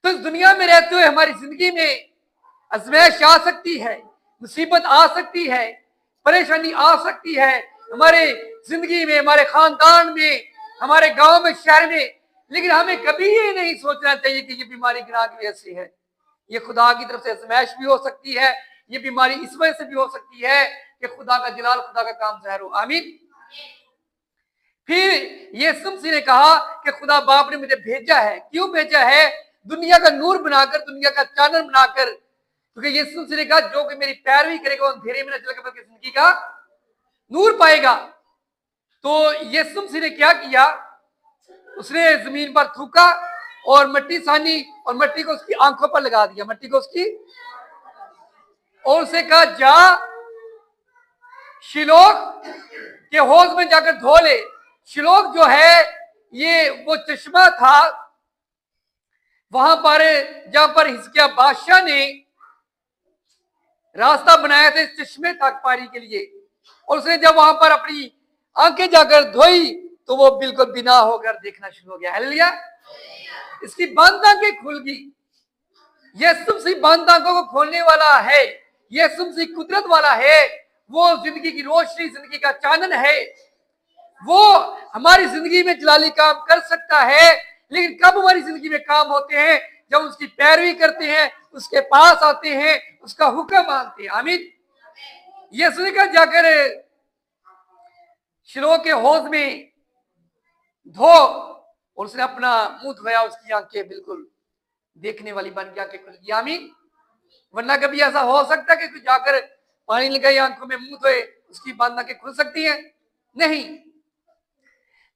तो इस दुनिया में रहते हुए हमारी जिंदगी में आजमाइश आ सकती है, मुसीबत आ सकती है, परेशानी आ सकती है हमारे जिंदगी में, हमारे खानदान में, हमारे गांव में, शहर में। लेकिन हमें कभी ये नहीं सोचना चाहिए कि ये बीमारी गुनाह की वजह से है। ये खुदा की तरफ से आजमाइश भी हो सकती है, ये बीमारी इस वजह से भी हो सकती है कि खुदा का जलाल, खुदा का काम ज़ाहिर हो। आमीन। फिर यीशु मसीह ने कहा कि खुदा बाप ने मुझे भेजा है। क्यों भेजा है? दुनिया का नूर बनाकर, दुनिया का चानन बनाकर। क्योंकि यीशु मसीह ने कहा जो कि मेरी पैरवी करेगा वो अंधेरे में न चलेगा बल्कि जिंदगी का नूर पाएगा। तो यीशु मसीह ने क्या किया? उसने जमीन पर थूका और मट्टी सानी और मट्टी को उसकी आंखों पर लगा दिया, मट्टी को उसकी, और उसे कहा जा शिलोह के हौज में जाकर धो ले। शिलोह जो है ये वो चश्मा था वहां पर जहां पर हिजकिय्याह बादशाह ने रास्ता बनाया था इस चश्मे तक पानी के लिए। और उसने जब वहां पर अपनी आंखें जाकर धोई तो वो बिल्कुल बिना होकर देखना शुरू हो गया। हालेलुया। इसकी बंद आंखें खुल गई। यीशु मसीह बंद आंखों को खोलने वाला है। यीशु मसीह कुदरत वाला है। वो जिंदगी की रोशनी, जिंदगी का चानन है। वो हमारी जिंदगी में जलाली काम कर सकता है। लेकिन कब हमारी जिंदगी में काम होते हैं? जब उसकी पैरवी करते हैं, उसके पास आते हैं, उसका हुक्म मानते हैं। आमीन। यीशु ने कहा जाकर शिलोह के हौज में धो, और उसने अपना मुंह धोया, उसकी आंखें बिल्कुल देखने वाली बन गई, आंखें खुल गई। आमीन। वरना कभी ऐसा हो सकता है कि जाकर पानी लगाई आंखों में, मुंह धोए, उसकी बंद आंखें खुल सकती हैं? नहीं।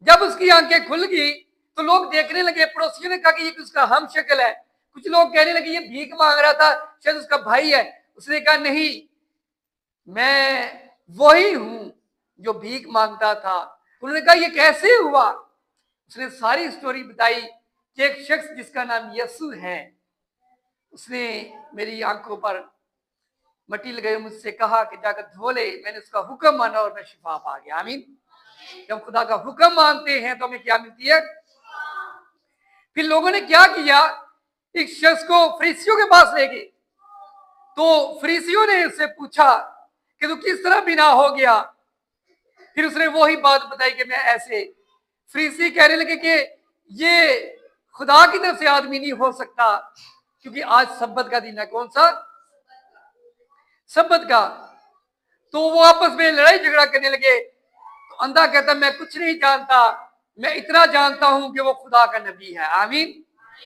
जब उसकी आंखें खुल गई तो लोग देखने लगे। पड़ोसियों ने कहा कि ये उसका हम शक्ल है। कुछ लोग कहने लगे ये भीख मांग रहा था, शायद उसका भाई है। उसने कहा नहीं, मैं वही हूं जो भीख मांगता था। उन्होंने कहा ये कैसे हुआ? उसने सारी स्टोरी बताई कि एक शख्स जिसका नाम यीशु है, उसने मेरी आंखों पर मट्टी लगाई, मुझसे कहा कि जाकर धो ले। मैंने उसका हुक्म माना और मैं शिफा पा गया। आमीन। जब खुदा का हुक्म मानते हैं तो हमें क्या मिलती है? फिर लोगों ने क्या किया? एक शख्स को फरीसियों के पास ले गए। तो फरीसियों ने उससे पूछा कि तू किस तरह बिना हो गया? फिर उसने वही बात बताई कि मैं ऐसे। फरीसी कहने लगे कि ये खुदा की तरफ से आदमी नहीं हो सकता, क्योंकि आज सब्बत का दिन है। कौन सा? सब्बत का। तो वो आपस में लड़ाई झगड़ा करने लगे। तो अंधा कहता मैं कुछ नहीं जानता, मैं इतना जानता हूं कि वो खुदा का नबी है। आमीन।